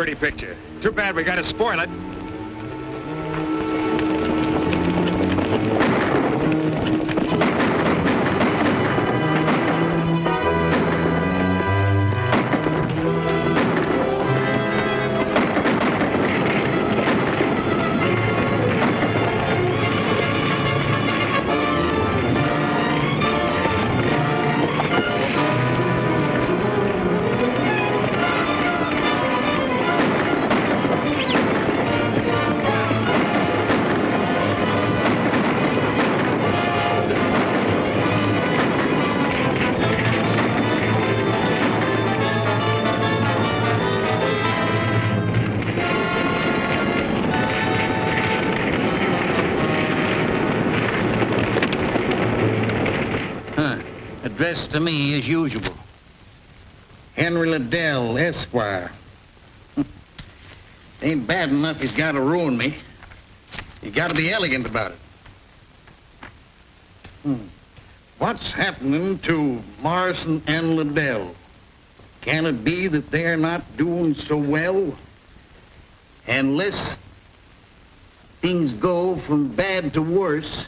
pretty picture. Too bad we gotta spoil it. Addressed to me as usual. Henry Liddell, Esquire. Ain't bad enough he's got to ruin me. You got to be elegant about it. What's happening to Morrison and Liddell? Can it be that they're not doing so well? Unless things go from bad to worse,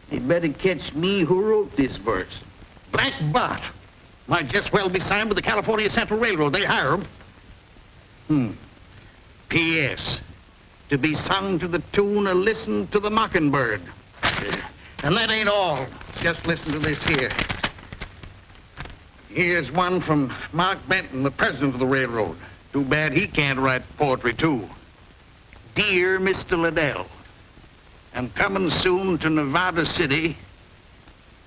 they better catch me who wrote this verse. Black Bart might just well be signed with the California Central Railroad. They hire him. P.S. To be sung to the tune of Listen to the Mockingbird. And that ain't all. Just listen to this here. Here's one from Mark Benton, the president of the railroad. Too bad he can't write poetry, too. Dear Mr. Liddell, I'm coming soon to Nevada City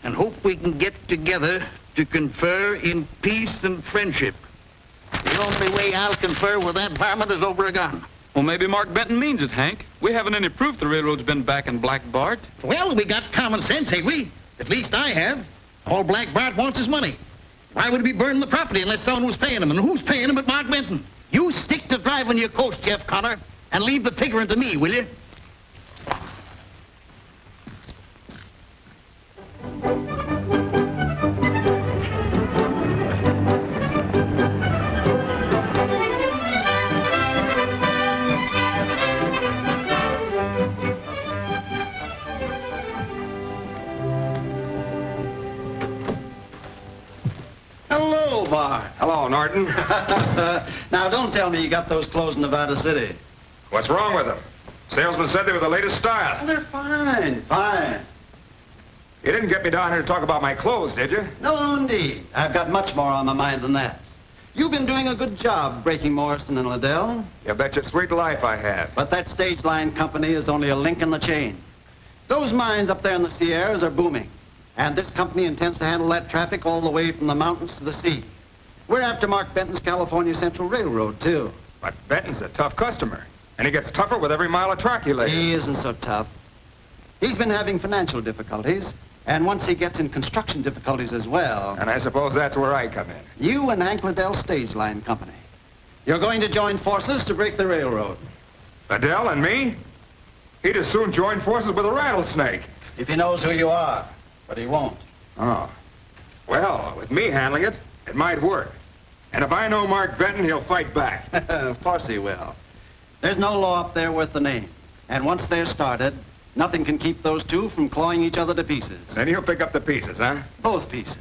and hope we can get together to confer in peace and friendship. The only way I'll confer with that varmint is over a gun. Well, maybe Mark Benton means it, Hank. We haven't any proof the railroad's been backing Black Bart. Well, we got common sense, ain't we? At least I have. All Black Bart wants is money. Why would he be burning the property unless someone was paying him? And who's paying him but Mark Benton? You stick to driving your coach, Jeff Connor, and leave the figuring to me, will you? Hello, Bart. Hello, Norton. Now, don't tell me you got those clothes in Nevada City. What's wrong with them? Salesman said they were the latest style. They're fine, fine. You didn't get me down here to talk about my clothes, did you? No, indeed. I've got much more on my mind than that. You've been doing a good job breaking Morrison and Liddell. You bet your sweet life I have. But that stage line company is only a link in the chain. Those mines up there in the Sierras are booming. And this company intends to handle that traffic all the way from the mountains to the sea. We're after Mark Benton's California Central Railroad, too. But Benton's a tough customer. And he gets tougher with every mile of track he lays. He isn't so tough. He's been having financial difficulties. And once he gets in construction difficulties as well. And I suppose that's where I come in. You and Hank Liddell Stage Line Company. You're going to join forces to break the railroad. Liddell and me? He'd as soon join forces with a rattlesnake. If he knows who you are. But he won't. Oh. Well, with me handling it, it might work. And if I know Mark Benton, he'll fight back. Of course he will. There's no law up there worth the name. And once they're started, nothing can keep those two from clawing each other to pieces. Then he'll pick up the pieces, huh? Both pieces.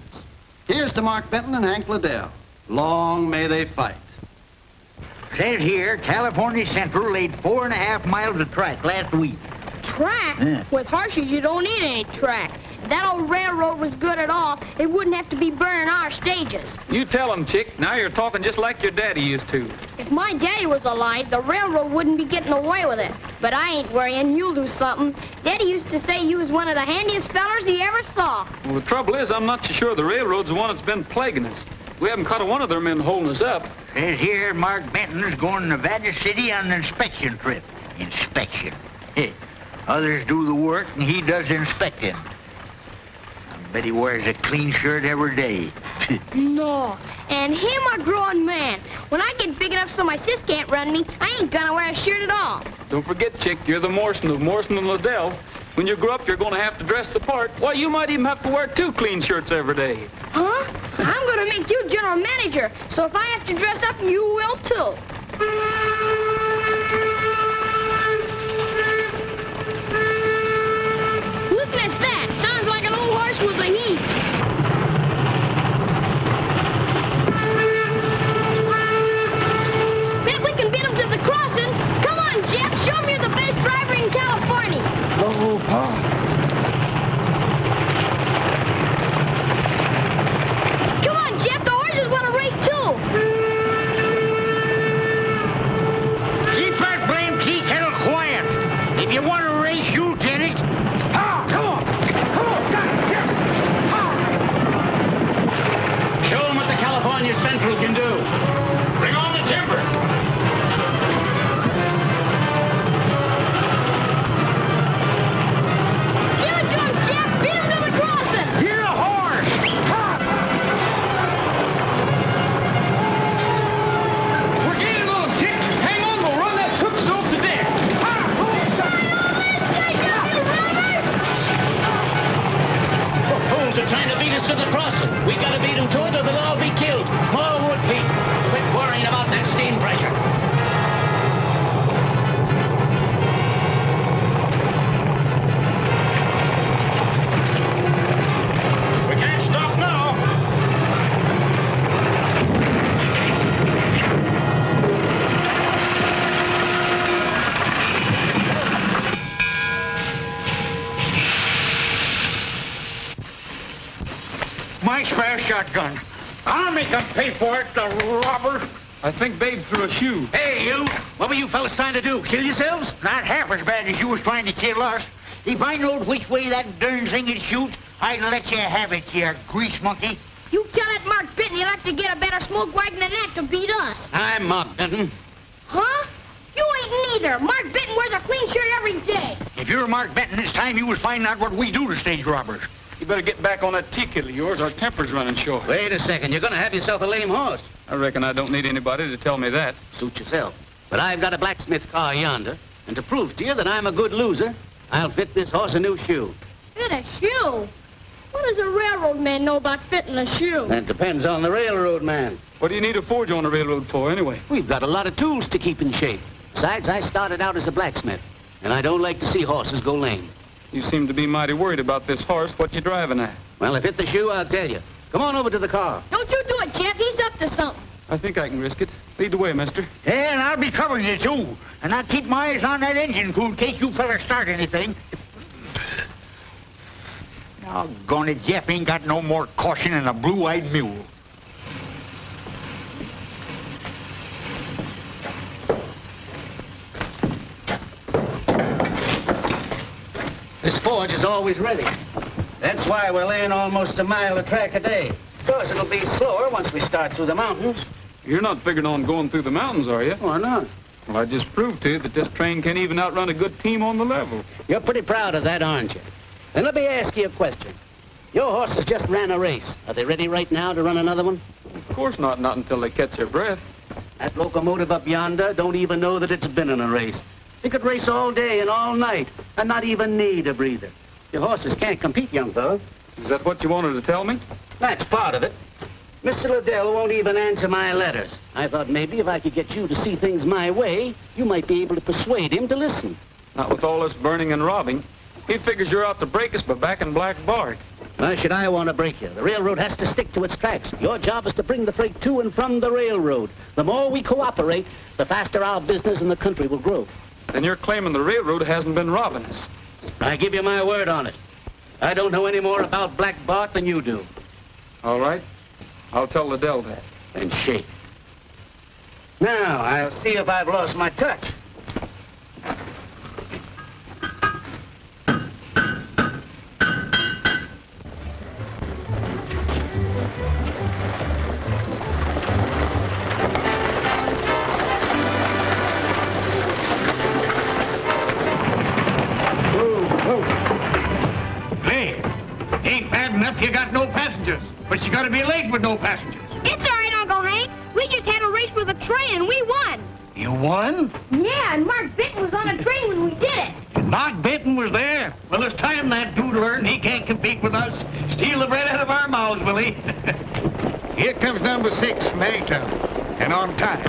Here's to Mark Benton and Hank Liddell. Long may they fight. Says here, California Central laid 4.5 miles of track last week. Track? Yeah. With horses, you don't need any track. If that old railroad was good at all, it wouldn't have to be burning our stages. You tell him, Chick. Now you're talking just like your daddy used to. If my daddy was alive, the railroad wouldn't be getting away with it. But I ain't worrying. You'll do something. Daddy used to say you was one of the handiest fellers he ever saw. Well, the trouble is, I'm not so sure the railroad's the one that's been plaguing us. We haven't caught one of their men holding us up. Says here, Mark Benton's going to Nevada City on an inspection trip. Inspection. Others do the work, and he does the inspecting. I bet he wears a clean shirt every day. No. And him a grown man. When I get big enough so my sis can't run me, I ain't gonna wear a shirt at all. Don't forget, Chick, you're the Morrison of Morrison and Liddell. When you grow up, you're going to have to dress the part. Why, you might even have to wear 2 clean shirts every day. Huh? I'm gonna make you general manager, so if I have to dress up, you will too. Listen at that. Sounds like an old horse with the heaps. Bet we can beat him to the crossing. Come on, Jeff. Show me you're the best driver in California. Oh, Pa. Come on, Jeff. The horses want to race too. Keep that blame tea kettle quiet. If you want to race, you did it. Ah, come on. Come on, Jeff. Show them what the California Central can do. Bring on the timber. Give it to him, Jeff. Beat him to the crossing. You're a horse. We're getting a little ticked. Hang on, we'll run that cook stove to death. Fools are trying to beat us to the crossing. We gotta beat them to it or they'll all be killed. More wood, Pete. Quit worrying about that steam pressure. We can't stop now. My spare shotgun. I'll make them pay for it, the robber. I think Babe threw a shoe. Hey, you. What were you fellas trying to do? Kill yourselves? Not half as bad as you was trying to kill us. If I knowed which way that darn thing would shoot, I'd let you have it, you grease monkey. You tell that Mark Benton he'll have to get a better smoke wagon than that to beat us. I'm Mark Benton. Huh? You ain't neither. Mark Benton wears a clean shirt every day. If you're Mark Benton this time, you was finding out what we do to stage robbers. You better get back on that tea kettle of yours. Our temper's running short. Wait a second. You're gonna have yourself a lame horse. I reckon I don't need anybody to tell me that. Suit yourself. But I've got a blacksmith car yonder, and to prove to you that I'm a good loser, I'll fit this horse a new shoe. Fit a shoe? What does a railroad man know about fitting a shoe? That depends on the railroad man. What do you need a forge on the railroad for, anyway? We've got a lot of tools to keep in shape. Besides, I started out as a blacksmith, and I don't like to see horses go lame. You seem to be mighty worried about this horse. What you driving at? Well, if it's the shoe, I'll tell you. Come on over to the car. Don't you do it, Jeff. He's up to something. I think I can risk it. Lead the way, mister. Yeah, and I'll be covering you, too. And I'll keep my eyes on that engine cool in case you fellas start anything. Doggone it, Jeff ain't got no more caution than a blue-eyed mule. This forge is always ready. That's why we're laying almost a mile of track a day. Of course, it'll be slower once we start through the mountains. You're not figuring on going through the mountains, are you? Why not? Well, I just proved to you that this train can't even outrun a good team on the level. You're pretty proud of that, aren't you? Then let me ask you a question. Your horses just ran a race. Are they ready right now to run another one? Of course not until they catch their breath. That locomotive up yonder don't even know that it's been in a race. It could race all day and all night and not even need a breather. Your horses can't compete, young fellow. Is that what you wanted to tell me? That's part of it. Mr. Liddell won't even answer my letters. I thought maybe if I could get you to see things my way, you might be able to persuade him to listen. Not with all this burning and robbing. He figures you're out to break us by backing Black Bart. Why should I want to break you? The railroad has to stick to its tracks. Your job is to bring the freight to and from the railroad. The more we cooperate, the faster our business in the country will grow. Then you're claiming the railroad hasn't been robbing us. I give you my word on it. I don't know any more about Black Bart than you do. All right. I'll tell Liddell that. Then shake. Now, I'll see if I've lost my touch. You got no passengers, but you gotta be late with no passengers. It's all right, Uncle Hank. We just had a race with a train, and we won. You won? Yeah, and Mark Benton was on a train when we did it. And Mark Benton was there? Well, it's time that dude learned he can't compete with us. Steal the bread out of our mouths, will he? Here comes number 6 from A-Town, and on time.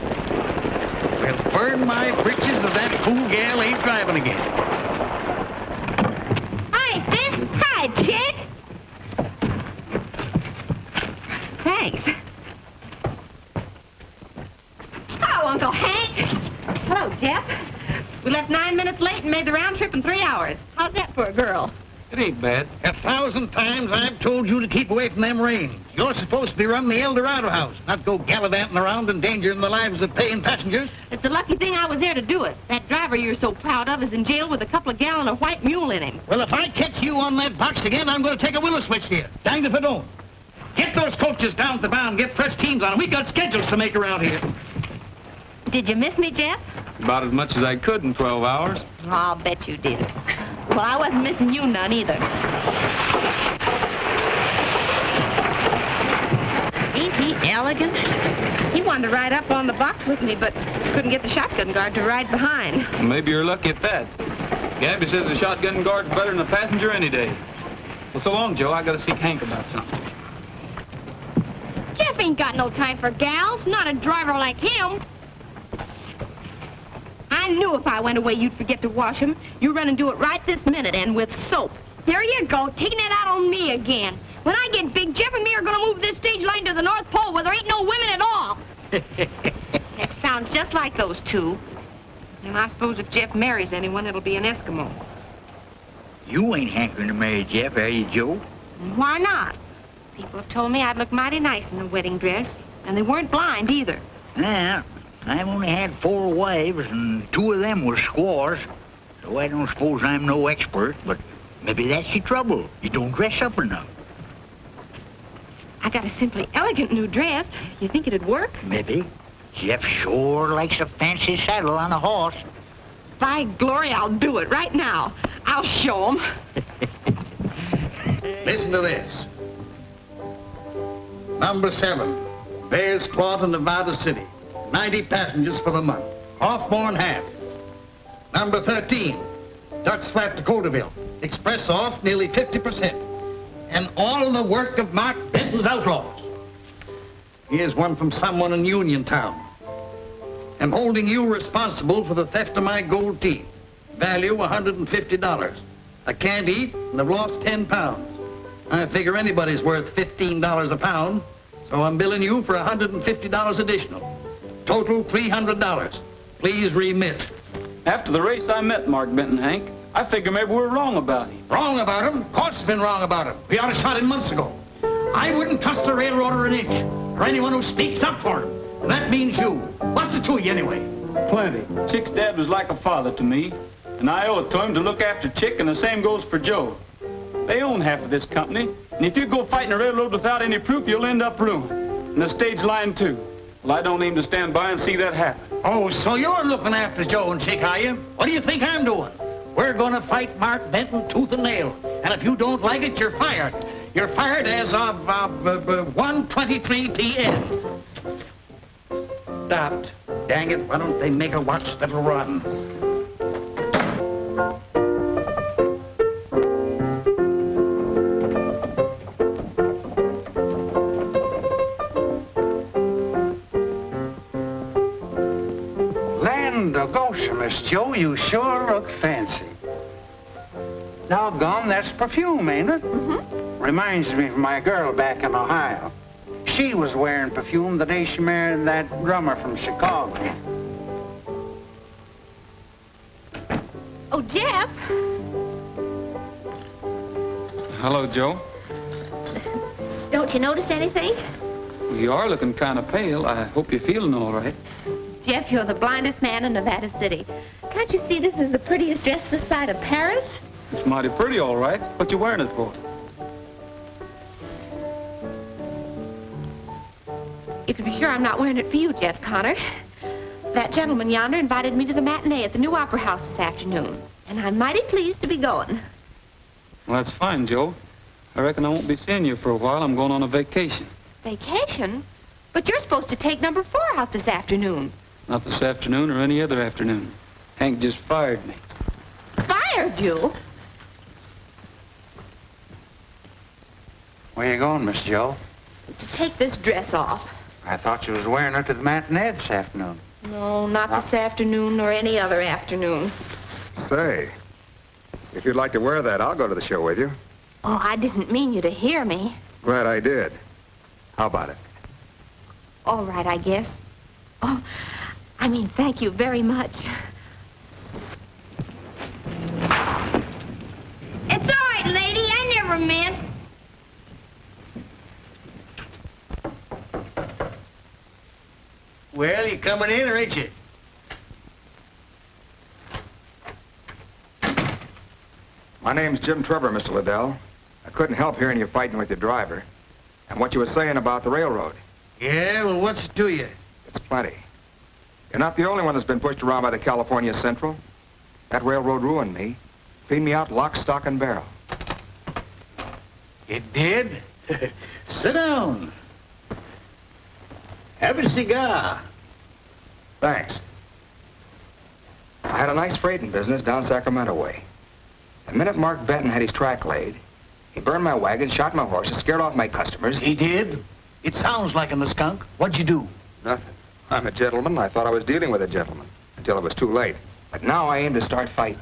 Well, burn my britches if that fool gal ain't driving again. Hi, sis. Hi, chick. Thanks. Hello, Uncle Hank. Hello, Jeff. We left 9 minutes late and made the round trip in 3 hours. How's that for a girl? It ain't bad. 1,000 times I've told you to keep away from them rains. You're supposed to be running the El Dorado house, not go gallivanting around endangering the lives of paying passengers. It's a lucky thing I was there to do it. That driver you're so proud of is in jail with a couple of gallon of white mule in him. Well, if I catch you on that box again, I'm going to take a willow switch to you. Danged if I don't. Get those coaches down to the bound, get fresh teams on them. We got schedules to make around here. Did you miss me, Jeff? About as much as I could in 12 hours. Oh, I'll bet you did. Well, I wasn't missing you none either. Ain't he elegant? He wanted to ride up on the box with me, but couldn't get the shotgun guard to ride behind. Maybe you're lucky at that. Gabby says the shotgun guard's better than a passenger any day. Well, so long, Joe. I got to see Hank about something. Jeff ain't got no time for gals, not a driver like him. I knew if I went away you'd forget to wash him. You run and do it right this minute, and with soap. There you go, taking it out on me again. When I get big, Jeff and me are going to move this stage line to the North Pole where there ain't no women at all. That sounds just like those two. And I suppose if Jeff marries anyone, it'll be an Eskimo. You ain't hankering to marry Jeff, are you, Joe? Why not? People have told me I'd look mighty nice in a wedding dress, and they weren't blind either. Yeah, I've only had 4 wives, and 2 of them were squaws, so I don't suppose I'm no expert, but maybe that's your trouble. You don't dress up enough. I got a simply elegant new dress. You think it'd work? Maybe. Jeff sure likes a fancy saddle on a horse. By glory, I'll do it right now. I'll show 'em. Listen to this. Number 7, Bears Claw to Nevada City. 90 passengers for the month. Off more than half. Number 13, Ducks Flat to Codaville. Express off nearly 50%. And all the work of Mark Benton's Outlaws. Here's one from someone in Uniontown. I'm holding you responsible for the theft of my gold teeth. Value $150. I can't eat and I've lost 10 pounds. I figure anybody's worth $15 a pound, so I'm billing you for $150 additional. Total $300. Please remit. After the race, I met Mark Benton, Hank. I figure maybe we're wrong about him. Wrong about him? Of course it's been wrong about him. We ought to shot him months ago. I wouldn't trust a railroader an inch, or anyone who speaks up for him. And that means you. What's it to you anyway? Plenty. Chick's dad was like a father to me, and I owe it to him to look after Chick, and the same goes for Joe. They own half of this company, and if you go fighting a railroad without any proof, you'll end up ruined. And the stage line, too. Well, I don't aim to stand by and see that happen. Oh, so you're looking after Joe and Chick, are you? What do you think I'm doing? We're going to fight Mark Benton tooth and nail. And if you don't like it, you're fired. You're fired as of 1:23 p.m. Stopped. Dang it, why don't they make a watch that'll run? Land of Goshen, Miss Joe, you sure look fancy. Doggone, that's perfume, ain't it? Mm-hmm. Reminds me of my girl back in Ohio. She was wearing perfume the day she married that drummer from Chicago. Oh, Jeff. Hello, Joe. Don't you notice anything? You are looking kind of pale. I hope you're feeling all right. Jeff, you're the blindest man in Nevada City. Can't you see this is the prettiest dress this side of Paris? It's mighty pretty, all right. What you wearing it for? You can be sure I'm not wearing it for you, Jeff Connor. That gentleman yonder invited me to the matinee at the new opera house this afternoon, and I'm mighty pleased to be going. Well, that's fine, Joe. I reckon I won't be seeing you for a while. I'm going on a vacation. Vacation? But you're supposed to take number 4 out this afternoon. Not this afternoon or any other afternoon. Hank just fired me. Fired you? Where you going, Miss Joe? To take this dress off. I thought you was wearing it to the matinee this afternoon. No, not this afternoon nor any other afternoon. Say, if you'd like to wear that, I'll go to the show with you. Oh, I didn't mean you to hear me. Glad I did. How about it? All right, I guess. Oh, I mean, thank you very much. It's all right, lady. I never meant. Well, you coming in, or ain't you? My name's Jim Trevor, Mr. Liddell. I couldn't help hearing you fighting with your driver. And what you were saying about the railroad. Yeah, well, what's it to you? It's plenty. You're not the only one that's been pushed around by the California Central. That railroad ruined me. Cleaned me out lock, stock, and barrel. It did? Sit down. Have a cigar. Thanks. I had a nice freighting business down Sacramento way. The minute Mark Benton had his track laid, he burned my wagon, shot my horses, scared off my customers. He did? It sounds like him, the skunk. What'd you do? Nothing. I'm a gentleman. I thought I was dealing with a gentleman until it was too late. But now I aim to start fighting.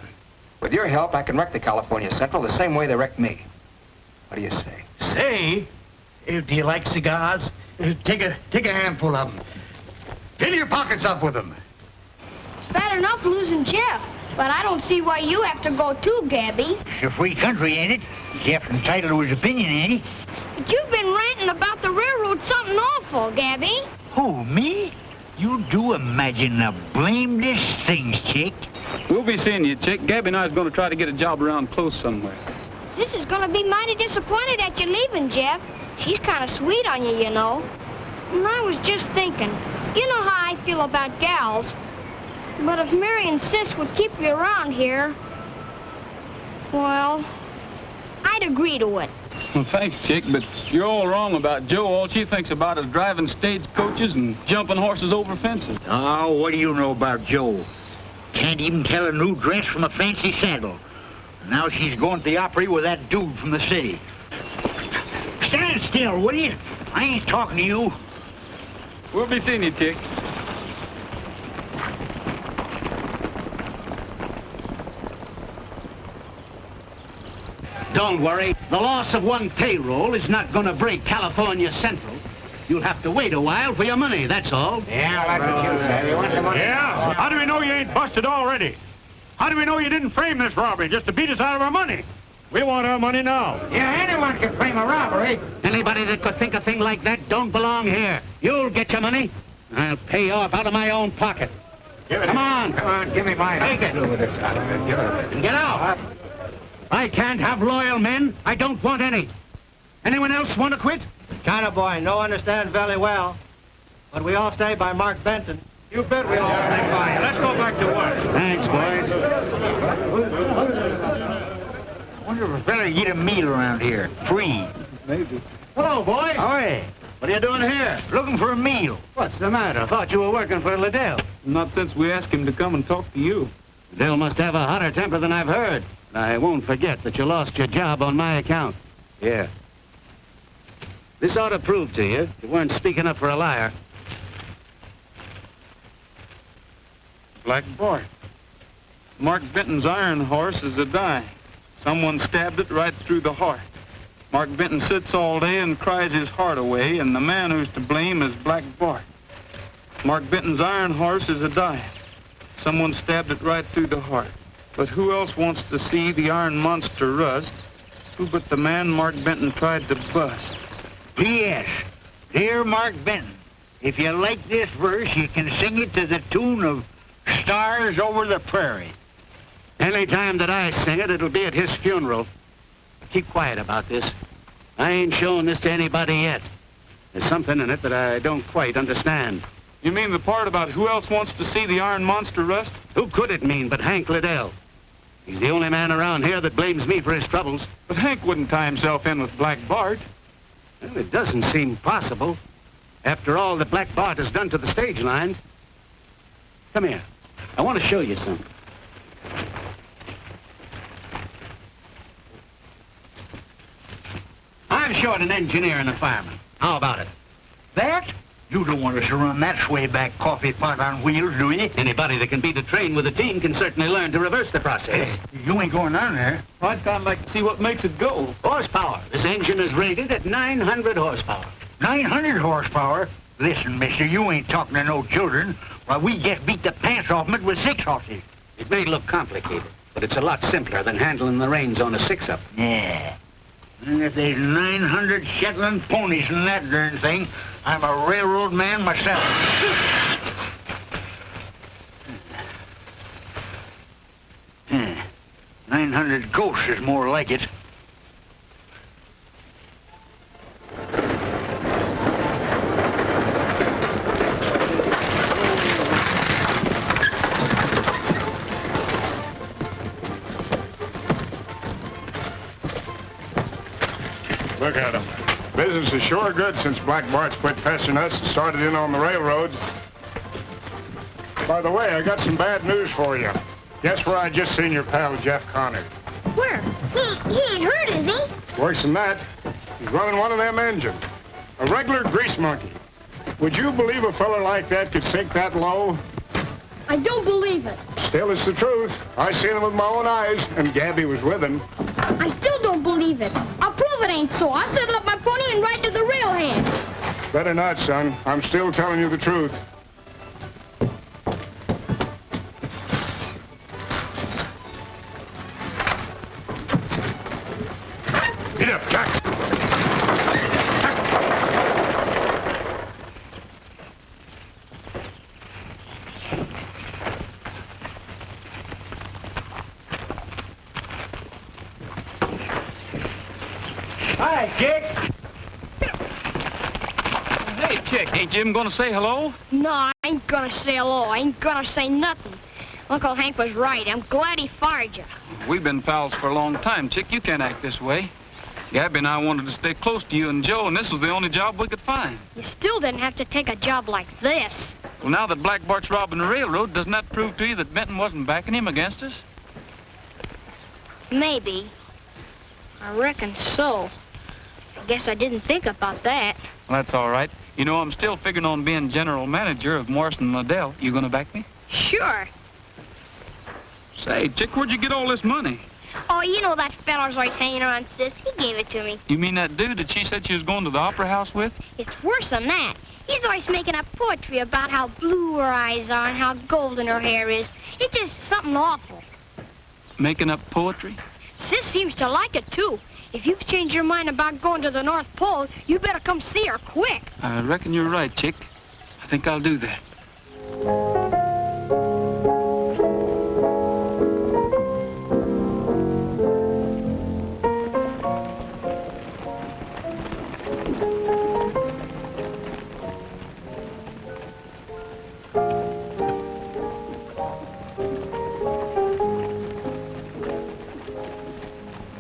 With your help, I can wreck the California Central the same way they wrecked me. What do you say? Say? Do you like cigars? Take a handful of them. Fill your pockets up with them. It's bad enough losing Jeff, but I don't see why you have to go too, Gabby. It's a free country, ain't it? Jeff's entitled to his opinion, ain't he? But you've been ranting about the railroad something awful, Gabby. Who, me? You do imagine the blamedest things, chick. We'll be seeing you, Chick. Gabby and I is going to try to get a job around close somewhere. This is going to be mighty disappointed at you leaving, Jeff. She's kind of sweet on you, you know. And I was just thinking, you know how I feel about gals. But if Mary and Sis would keep you around here, well, I'd agree to it. Well, thanks, Chick, but you're all wrong about Jo. All she thinks about is driving stagecoaches and jumping horses over fences. Oh, what do you know about Jo? Can't even tell a new dress from a fancy saddle. Now she's going to the Opry with that dude from the city. Stand still, will you? I ain't talking to you. We'll be seeing you, Chick. Don't worry. The loss of one payroll is not going to break California Central. You'll have to wait a while for your money, that's all. Yeah, that's what you said. You want the money? Yeah? How do we know you ain't busted already? How do we know you didn't frame this robbery just to beat us out of our money? We want our money now. Yeah, anyone can frame a robbery. Anybody that could think a thing like that don't belong here. You'll get your money. I'll pay you off out of my own pocket. Come on. Come on, give me my... Take it. And get out. I can't have loyal men. I don't want any. Anyone else want to quit? China boy, no understand very well. But we all stay by Mark Benton. You bet we all stay by. Let's go back to work. Thanks, boys. I wonder if a fella get a meal around here. Free. Maybe. Hello, boys. Howdy. What are you doing here? Looking for a meal. What's the matter? Thought you were working for Liddell. Not since we asked him to come and talk to you. Liddell must have a hotter temper than I've heard. I won't forget that you lost your job on my account. Yeah. This ought to prove to you you weren't speaking up for a liar. Black Bart. Mark Benton's iron horse is a dying. Someone stabbed it right through the heart. Mark Benton sits all day and cries his heart away, and the man who's to blame is Black Bart. Mark Benton's iron horse is a dying. Someone stabbed it right through the heart. But who else wants to see the iron monster rust? Who but the man Mark Benton tried to bust? P.S. Dear Mark Benton, if you like this verse, you can sing it to the tune of Stars Over the Prairie. Any time that I sing it, it'll be at his funeral. Keep quiet about this. I ain't shown this to anybody yet. There's something in it that I don't quite understand. You mean the part about who else wants to see the iron monster rust? Who could it mean but Hank Liddell? He's the only man around here that blames me for his troubles. But Hank wouldn't tie himself in with Black Bart. Well, it doesn't seem possible. After all that Black Bart has done to the stage line. Come here. I want to show you something. I'm short an engineer and a fireman. How about it? That? You don't want us to run that swayback coffee pot on wheels, do you? Anybody that can beat a train with a team can certainly learn to reverse the process. You ain't going on there. I'd kind of like to see what makes it go. Horsepower. This engine is rated at 900 horsepower. 900 horsepower? Listen, mister, you ain't talking to no children. Why, we just beat the pants off 'em with 6 horses. It may look complicated, but it's a lot simpler than handling the reins on a 6-up. Yeah. And if there's 900 Shetland ponies in that darn thing, I'm a railroad man myself. 900 ghosts is more like it. Look at him. Business is sure good since Black Bart's quit pestering us and started in on the railroads. By the way, I got some bad news for you. Guess where I just seen your pal, Jeff Connor? Where? He ain't hurt, is he? Worse than that, he's running one of them engines. A regular grease monkey. Would you believe a fella like that could sink that low? I don't believe it. Still, it's the truth. I seen him with my own eyes, and Gabby was with him. I still don't believe it. I'll prove it ain't so. I'll settle up my pony and ride to the rail hand. Better not, son. I'm still telling you the truth. Get up, Jack. Hi, Chick. Hey, Chick, ain't Jim gonna say hello? No, I ain't gonna say hello. I ain't gonna say nothing. Uncle Hank was right. I'm glad he fired you. We've been pals for a long time, Chick. You can't act this way. Gabby and I wanted to stay close to you and Joe, and this was the only job we could find. You still didn't have to take a job like this. Well, now that Black Bart's robbing the railroad, doesn't that prove to you that Benton wasn't backing him against us? Maybe. I reckon so. I guess I didn't think about that. Well, that's all right. You know, I'm still figuring on being general manager of Morrison & Liddell. You gonna back me? Sure. Say, Chick, where'd you get all this money? Oh, you know that feller's always hanging around Sis. He gave it to me. You mean that dude that she said she was going to the opera house with? It's worse than that. He's always making up poetry about how blue her eyes are and how golden her hair is. It's just something awful. Making up poetry? Sis seems to like it, too. If you've changed your mind about going to the North Pole, you better come see her quick. I reckon you're right, Chick. I think I'll do that.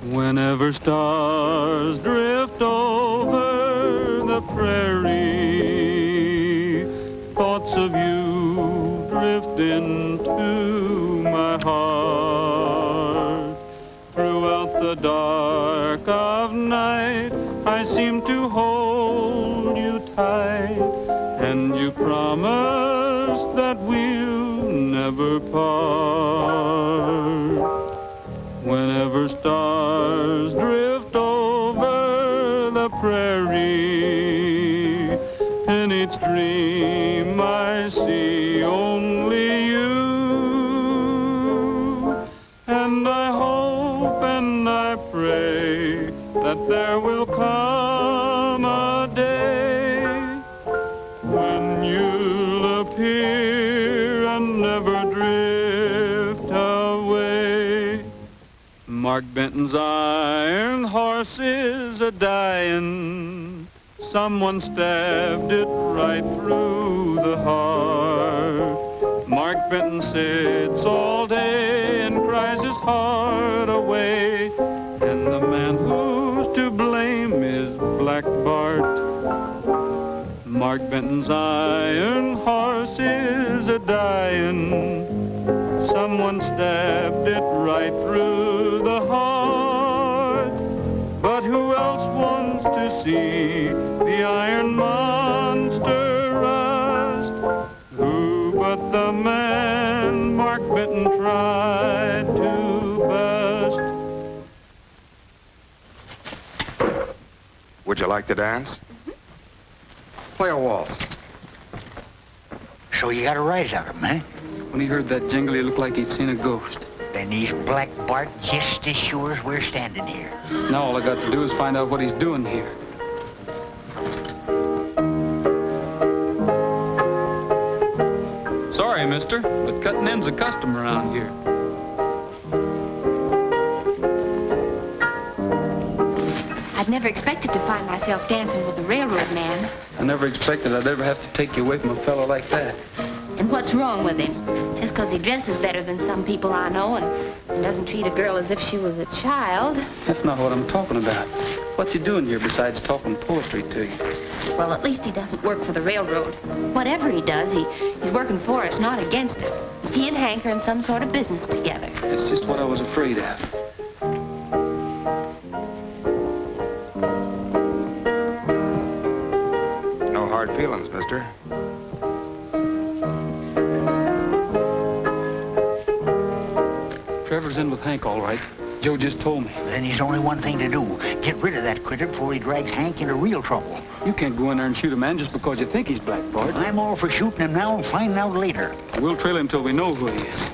Whenever stars drift over the prairie, thoughts of you drift into my heart. Throughout the dark of night, I seem to hold you tight, and you promise that we'll never part. Whenever stars drift over the prairie, in each dream I see only you. And I hope and I pray that there will come a day when you'll appear and never drift away. Mark Benton's iron horse is a-dying. Someone stabbed it right through the heart. Mark Benton sits all day and cries his heart away. And the man who's to blame is Black Bart. Mark Benton's iron horse is a-dying. Someone stabbed it right through the heart. But who else wants to see the iron monster Would you like to dance? Play a waltz. So you got a rise out of him, eh? When he heard that jingle, he looked like he'd seen a ghost. Then he's Black Bart just as sure as we're standing here. Now all I got to do is find out what he's doing here. Sorry, mister, but cutting them's a custom around here. I'd never expected to find myself dancing with a railroad man. I never expected I'd ever have to take you away from a fellow like that. And what's wrong with him? Just 'cause he dresses better than some people I know and doesn't treat a girl as if she was a child. That's not what I'm talking about. What you doing here besides talking poetry to you? Well, at least he doesn't work for the railroad. Whatever he does, he's working for us, not against us. He and Hank are in some sort of business together. That's just what I was afraid of. No hard feelings, mister. Trevor's in with Hank, all right. Joe just told me. Then there's only one thing to do. Get rid of that critter before he drags Hank into real trouble. You can't go in there and shoot a man just because you think he's Black Bart. I'm all for shooting him now and finding out later. We'll trail him till we know who he is.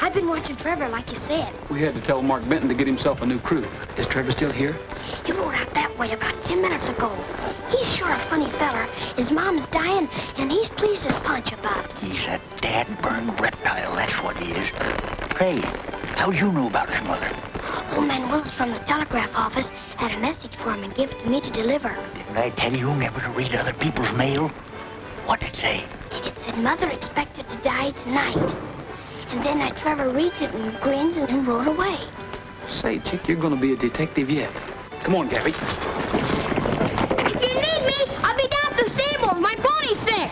I've been watching Trevor, like you said. We had to tell Mark Benton to get himself a new crew. Is Trevor still here? He rode out that way about 10 minutes ago. He's sure a funny feller. His mom's dying, and he's pleased as punch about it. He's a dad-burned reptile, that's what he is. Hey, how'd you know about his mother? Old man Wills from the telegraph office had a message for him and gave it to me to deliver. Didn't I tell you never to read other people's mail? What'd it say? It said Mother expected to die tonight. And then that Trevor reads it and grins and rode away. Say, chick, you're going to be a detective yet. Come on, Gabby. If you need me, I'll be down at the stables. My pony's sick.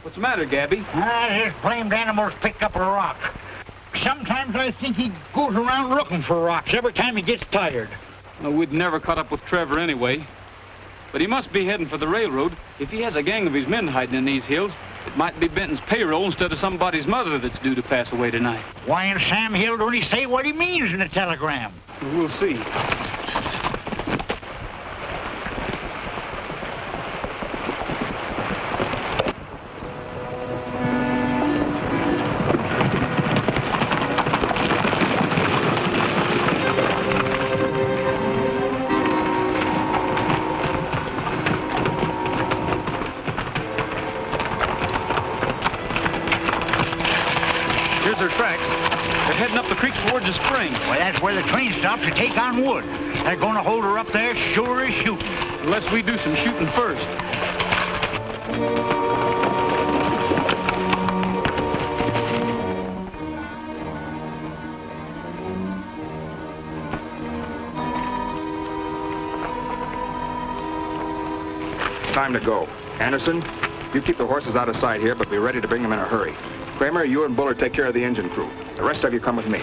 What's the matter, Gabby? This blamed animal's picked up a rock. Sometimes I think he goes around looking for rocks every time he gets tired. Well, we'd never caught up with Trevor anyway. But he must be heading for the railroad. If he has a gang of his men hiding in these hills, it might be Benton's payroll instead of somebody's mother that's due to pass away tonight. Why in Sam Hill don't he say what he means in the telegram? We'll see. Well, that's where the train stops to take on wood. They're going to hold her up there sure as shooting. Unless we do some shooting first. Time to go. Anderson, you keep the horses out of sight here, but be ready to bring them in a hurry. Kramer, you and Bullard take care of the engine crew. The rest of you come with me.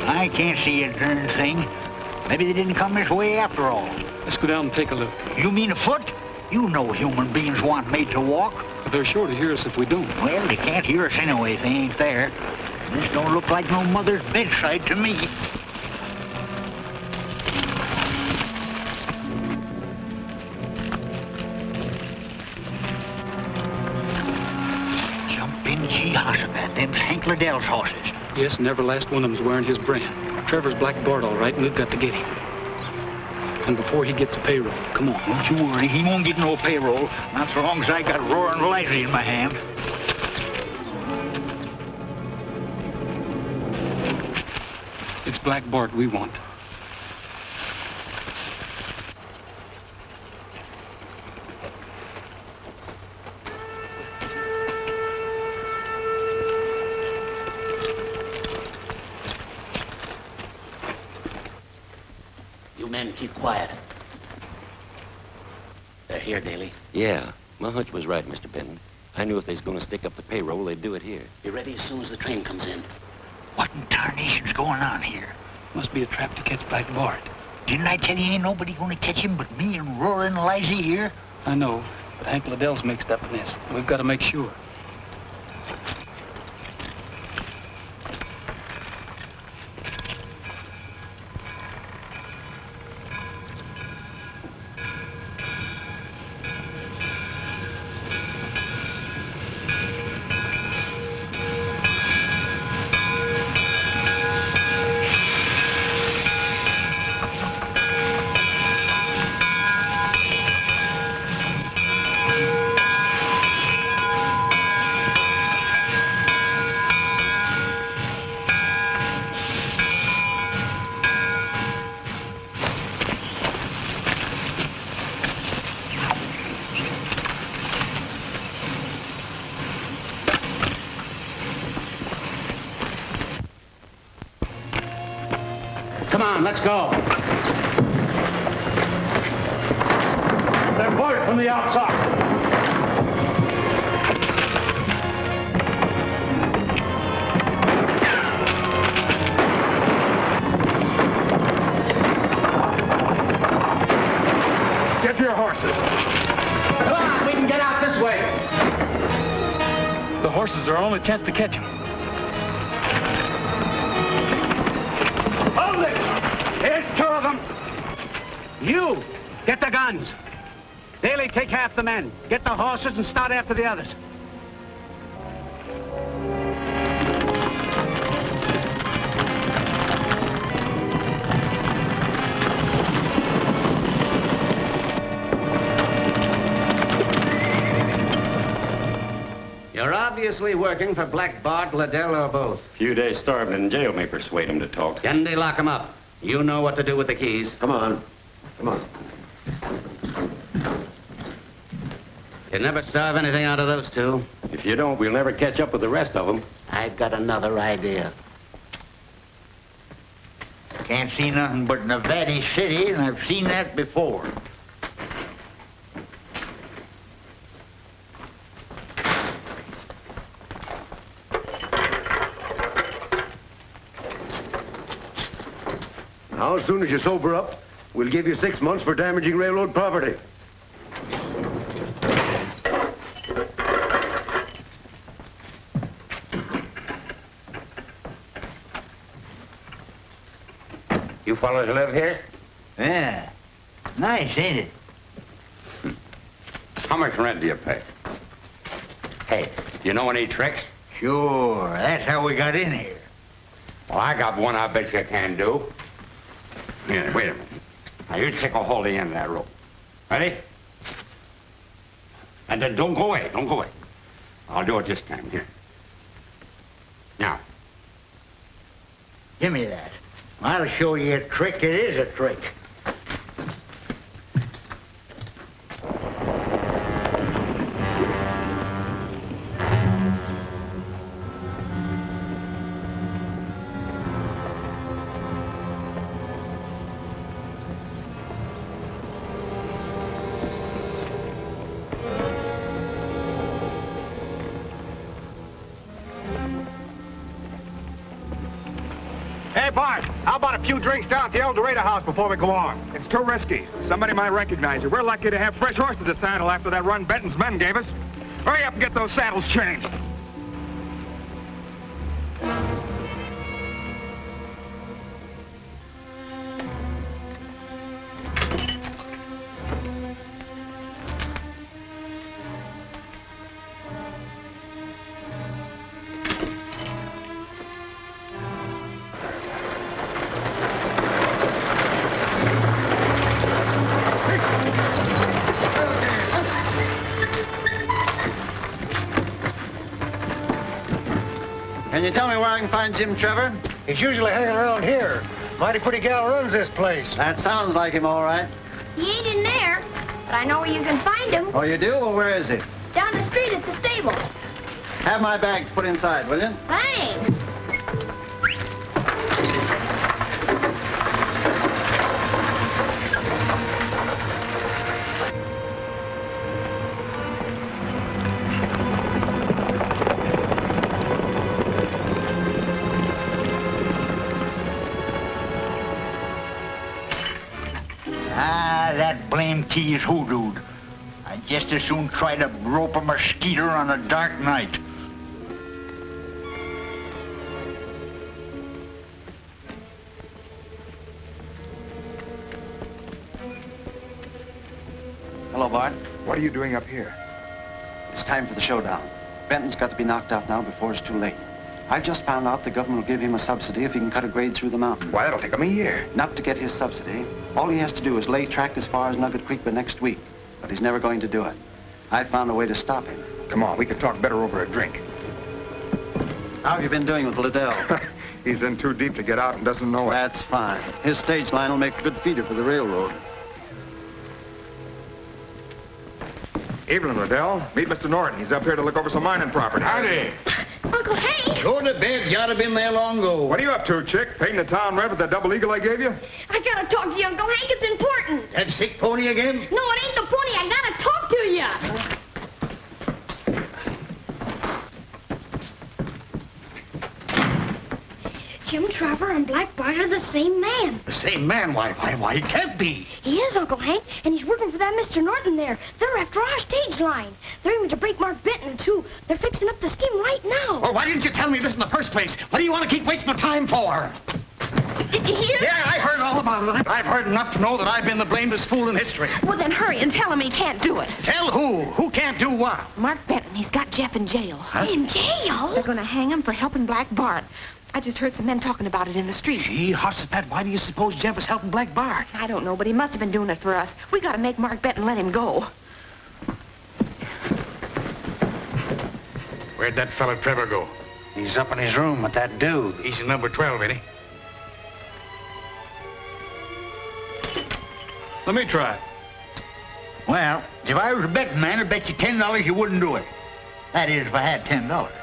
I can't see a darn thing. Maybe they didn't come this way after all. Let's go down and take a look. You mean afoot? You know human beings weren't made to walk. But they're sure to hear us if we don't. Well, they can't hear us anyway if they ain't there. This don't look like no mother's bedside to me. Benji Hossabat, them's Hank Liddell's horses. Yes, and every last one of them's wearing his brand. Trevor's Black Bart, all right, and we've got to get him. And before he gets a payroll, come on. Don't you worry, he won't get no payroll, not so long as I got Roy and Gabby in my hand. It's Black Bart we want. You men keep quiet. They're here, Daly. Yeah, my hunch was right, Mr. Benton. I knew if they was going to stick up the payroll, they'd do it here. Be ready as soon as the train comes in. What in tarnation's going on here? Must be a trap to catch Black Bart. Didn't I tell you ain't nobody gonna catch him but me and Roy and Gabby here? I know, but Hank Liddell's mixed up in this. We've got to make sure. Come on, let's go. They're boarded from the outside. Get your horses. Come on, we can get out this way. The horses are our only chance to catch him. Hold it! Here's two of them. You, get the guns. Daly, take half the men. Get the horses and start after the others. You're obviously working for Black Bart, Liddell, or both. Few days starving in jail may persuade him to talk. Kennedy, lock him up. You know what to do with the keys. Come on. Come on. You never starve anything out of those two. If you don't, we'll never catch up with the rest of them. I've got another idea. Can't see nothing but Nevada City, and I've seen that before. Now, as soon as you sober up, we'll give you 6 months for damaging railroad property. You fellows live here? Yeah. Nice, ain't it? How much rent do you pay? Hey, do you know any tricks? Sure. That's how we got in here. Well, I got one I bet you can do. Here, wait a minute. Now, you take a hold of the end of that rope. Ready? And then don't go away. Don't go away. I'll do it this time. Here. Now. Give me that. I'll show you a trick. It is a trick. Hey, Bart, how about a few drinks down at the El Dorado house before we go on? It's too risky. Somebody might recognize you. We're lucky to have fresh horses to saddle after that run Benton's men gave us. Hurry up and get those saddles changed. you tell me where I can find Jim Trevor? He's usually hanging around here. Mighty pretty gal runs this place. That sounds like him, all right. He ain't in there, but I know where you can find him. Oh, you do? Well, where is he? Down the street at the stables. Have my bags put inside, will you? Thanks. That blamed key is hoodooed. I'd just as soon try to rope a mosquito on a dark night. Hello, Bart. What are you doing up here? It's time for the showdown. Benton's got to be knocked out now before it's too late. I've just found out the government will give him a subsidy if he can cut a grade through the mountain. Why, that'll take him a year. Not to get his subsidy. All he has to do is lay track as far as Nugget Creek by next week. But he's never going to do it. I found a way to stop him. Come on, we can talk better over a drink. How have you been doing with Liddell? He's in too deep to get out and doesn't know it. That's fine. His stage line will make a good feeder for the railroad. Evening, Liddell. Meet Mr. Norton. He's up here to look over some mining property. Howdy. Uncle Hank! Go to bed. You ought to have been there long ago. What are you up to, chick? Paying the town rent with that double eagle I gave you? I gotta talk to you, Uncle Hank. It's important. That sick pony again? No, it ain't the pony. I gotta talk to you. Jim Trevor and Black Bart are the same man. The same man? Why, he can't be. He is, Uncle Hank, and he's working for that Mr. Norton there. They're after our stage line. They're aiming to break Mark Benton, too. They're fixing up the scheme right now. Well, why didn't you tell me this in the first place? What do you want to keep wasting my time for? Did you hear? Yeah, I heard all about it. I've heard enough to know that I've been the blamedest fool in history. Well, then hurry and tell him he can't do it. Tell who? Who can't do what? Mark Benton, he's got Jeff in jail. In jail? They're going to hang him for helping Black Bart. I just heard some men talking about it in the street. Gee, Hossipet, why do you suppose Jeff was helping Black Bart? I don't know, but he must have been doing it for us. We got to make Mark Benton let him go. Where'd that fella Trevor go? He's up in his room with that dude. He's in number 12, ain't he? Let me try. Well, if I was a betting man, I'd bet you $10 you wouldn't do it. That is, if I had $10.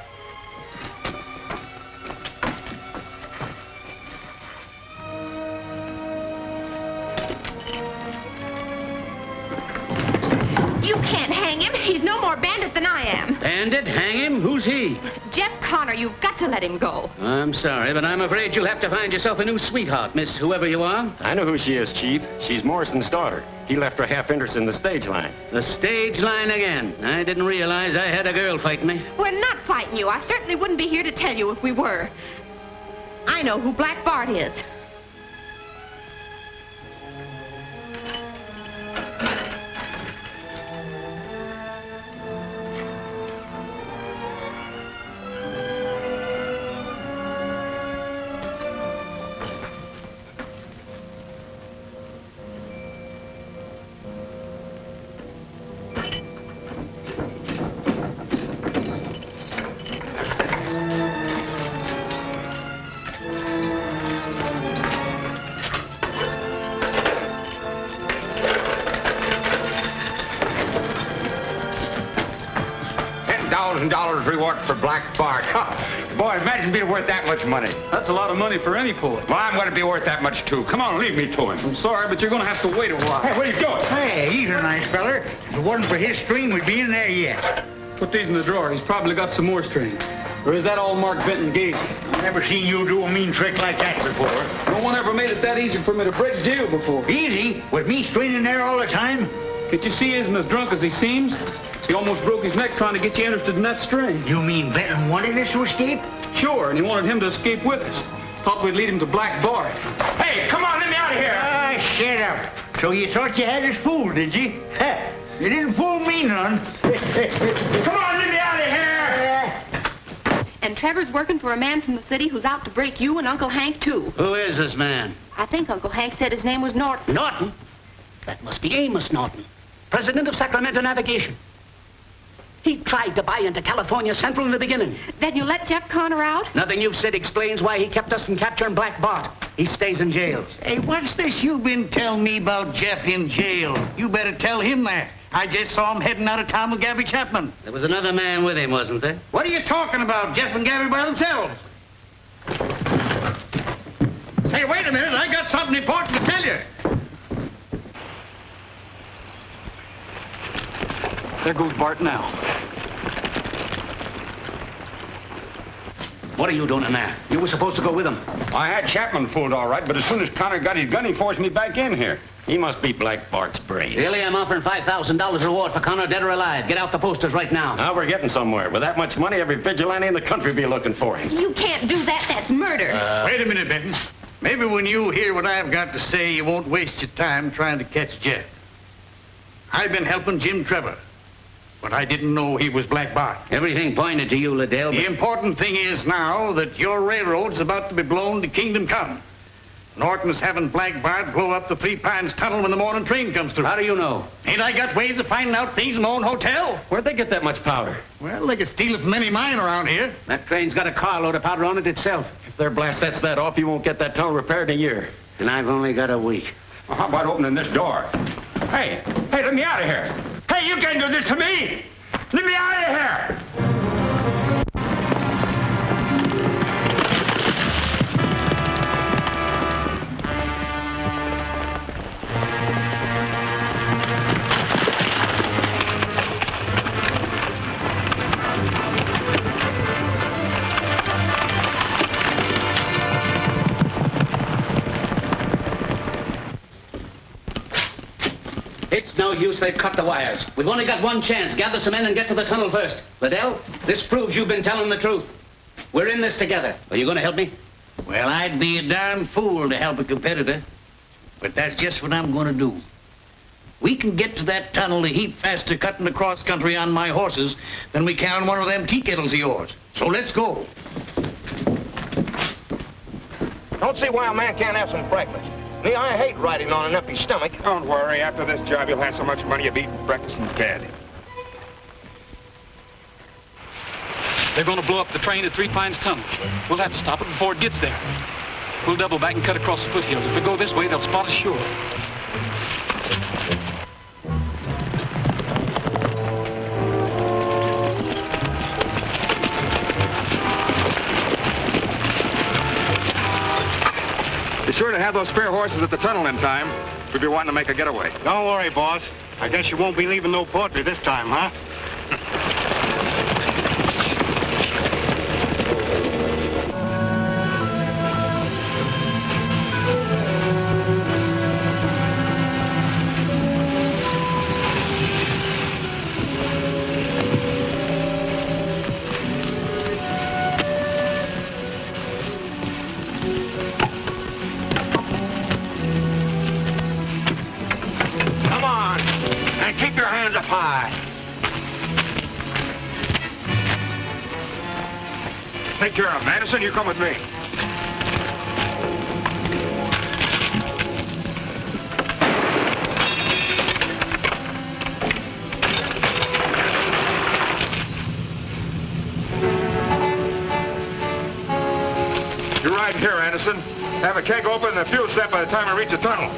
You can't hang him. He's no more bandit than I am. Bandit? Hang him? Who's he? Jeff Connor, you've got to let him go. I'm sorry, but I'm afraid you'll have to find yourself a new sweetheart, Miss whoever you are. I know who she is, Chief. She's Morrison's daughter. He left her half interest in the stage line. The stage line again. I didn't realize I had a girl fighting me. We're not fighting you. I certainly wouldn't be here to tell you if we were. I know who Black Bart is. $10,000 reward for Black Bart. Boy, imagine being worth that much money. That's a lot of money for any poet. Well, I'm going to be worth that much, too. Come on, lead me to him. I'm sorry, but you're going to have to wait a while. Hey, where are you going? Hey, he's a nice feller. If it wasn't for his string, we'd be in there yet. Put these in the drawer. He's probably got some more string. Or is that all Mark Benton gave you? I've never seen you do a mean trick like that before. No one ever made it that easy for me to break jail before. Easy? With me straining there all the time? Can't you see he isn't as drunk as he seems? He almost broke his neck trying to get you interested in that string. You mean Benton wanted us to escape? Sure, and he wanted him to escape with us. Thought we'd lead him to Black Bart. Hey, come on, let me out of here. Ah, shut up. So you thought you had us fooled, did you? You didn't fool me none. Come on, let me out of here. And Trevor's working for a man from the city who's out to break you and Uncle Hank, too. Who is this man? I think Uncle Hank said his name was Norton. Norton? That must be Amos Norton, president of Sacramento Navigation. He tried to buy into California Central in the beginning. Then you let Jeff Connor out? Nothing you've said explains why he kept us from capturing Black Bart. He stays in jail. Hey, what's this you've been telling me about Jeff in jail? You better tell him that. I just saw him heading out of town with Gabby Chapman. There was another man with him, wasn't there? What are you talking about? Jeff and Gabby by themselves. Say, wait a minute. I got something important to tell you. There goes Bart now. What are you doing in there? You were supposed to go with him. I had Chapman fooled all right, but as soon as Connor got his gun, he forced me back in here. He must be Black Bart's brain. Really, I'm offering $5,000 reward for Connor, dead or alive. Get out the posters right now. Now we're getting somewhere. With that much money, every vigilante in the country be looking for him. You can't do that. That's murder. Wait a minute, Benton. Maybe when you hear what I've got to say, you won't waste your time trying to catch Jeff. I've been helping Jim Trevor, but I didn't know he was Black Bart. Everything pointed to you, Liddell. The important thing is now that your railroad's about to be blown to kingdom come. Norton's having Black Bart blow up the Three Pines Tunnel when the morning train comes through. How do you know? Ain't I got ways of finding out things in my own hotel? Where'd they get that much powder? Well, they could steal it from any mine around here. That train's got a carload of powder on it itself. If their blast sets that off, you won't get that tunnel repaired in a year. And I've only got a week. Well, how about opening this door? Hey, let me out of here. Hey, you can't do this to me. Let me out of here. It's no use. They've cut the wires. We've only got one chance. Gather some men and get to the tunnel first. Liddell, this proves you've been telling the truth. We're in this together. Are you going to help me? Well, I'd be a darn fool to help a competitor. But that's just what I'm going to do. We can get to that tunnel a heap faster cutting across country on my horses than we can on one of them tea kettles of yours. So let's go. Don't see why a man can't have some breakfast. Me, I hate riding on an empty stomach. Don't worry. After this job, you'll have so much money you'll be eating breakfast in bed. They're going to blow up the train at Three Pines Tunnel. We'll have to stop it before it gets there. We'll double back and cut across the foothills. If we go this way, they'll spot us sure. Be sure to have those spare horses at the tunnel in time. We'll be wanting to make a getaway. Don't worry, boss. I guess you won't be leaving no poetry this time, huh? Take care of him. Anderson, you come with me. You're riding here, Anderson. Have a keg open and the fuel set by the time I reach the tunnel.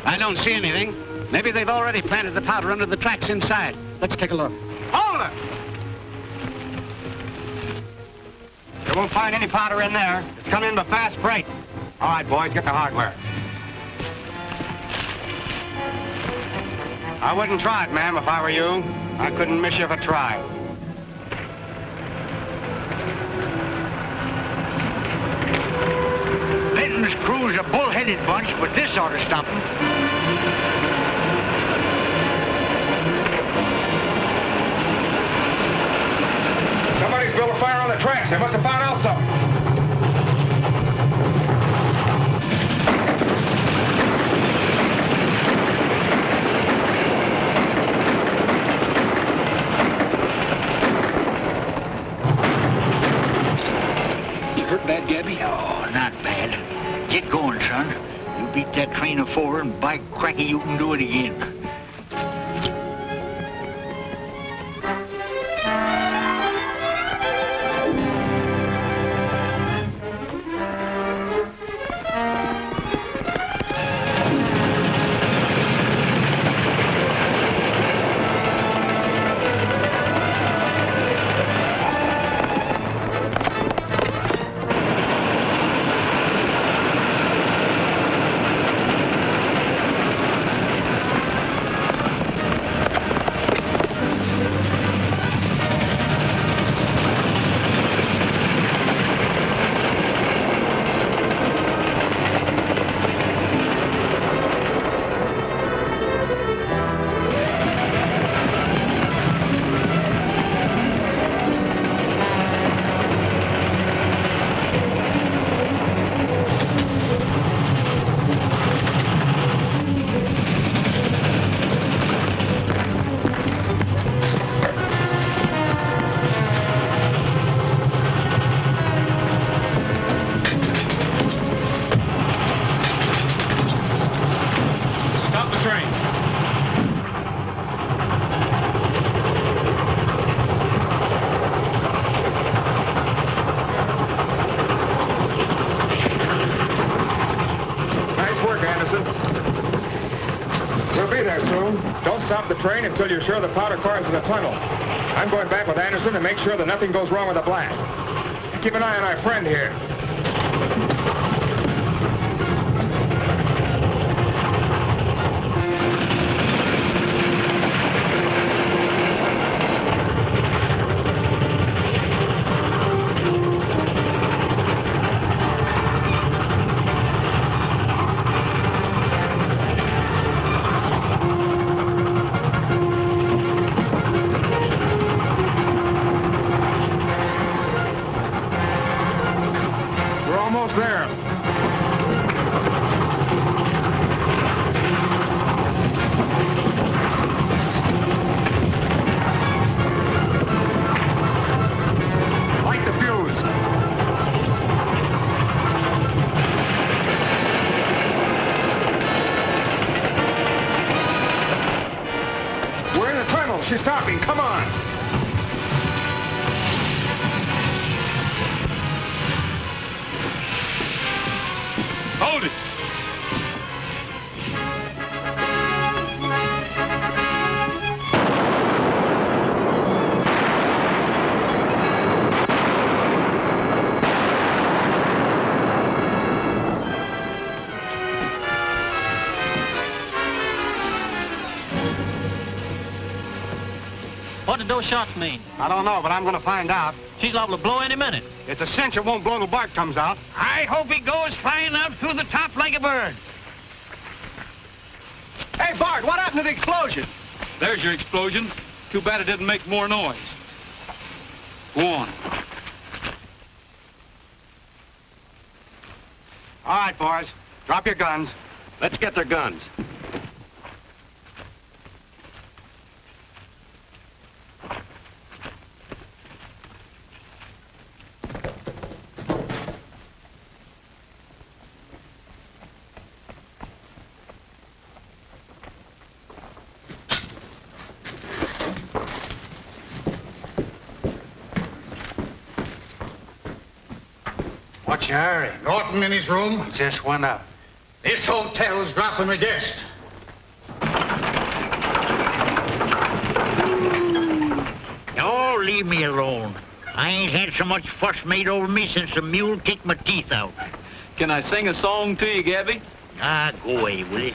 I don't see anything. Maybe they've already planted the powder under the tracks inside. Let's take a look. Hold it! You won't find any powder in there. It's coming in by fast freight. All right, boys, get the hardware. I wouldn't try it, ma'am, if I were you. I couldn't miss you if I tried. Linton's crew's a bull-headed bunch, but this ought to stop them. that train afore, and by cracky, you can do it again. Train until you're sure the powder car's in the tunnel. I'm going back with Anderson to make sure that nothing goes wrong with the blast. Keep an eye on our friend here. She's stopping. Come on. Hold it. What did those shots mean? I don't know, but I'm going to find out. She's liable to blow any minute. It's a cinch it won't blow till Bart comes out. I hope he goes flying out through the top like a bird. Hey, Bart, what happened to the explosion? There's your explosion. Too bad it didn't make more noise. Go on. All right, boys. Drop your guns. Let's get their guns. What's your hurry? Norton in his room. Just went up. This hotel's dropping a guest. Oh, leave me alone. I ain't had so much fuss made over me since the mule kicked my teeth out. Can I sing a song to you, Gabby? Ah, go away, will you?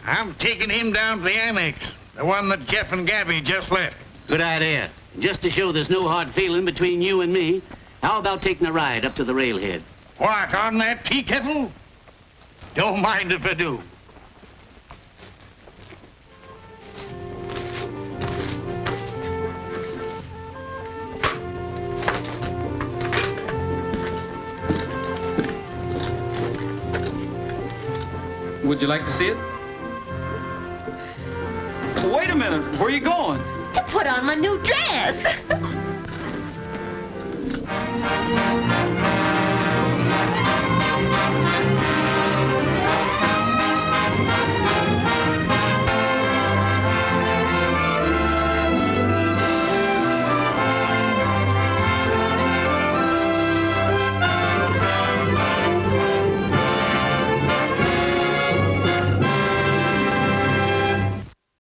I'm taking him down to the annex, the one that Jeff and Gabby just left. Good idea. Just to show there's no hard feeling between you and me, how about taking a ride up to the railhead? What, on that tea kettle? Don't mind if I do. Would you like to see it? Wait a minute. Where are you going? To put on my new dress. Bye.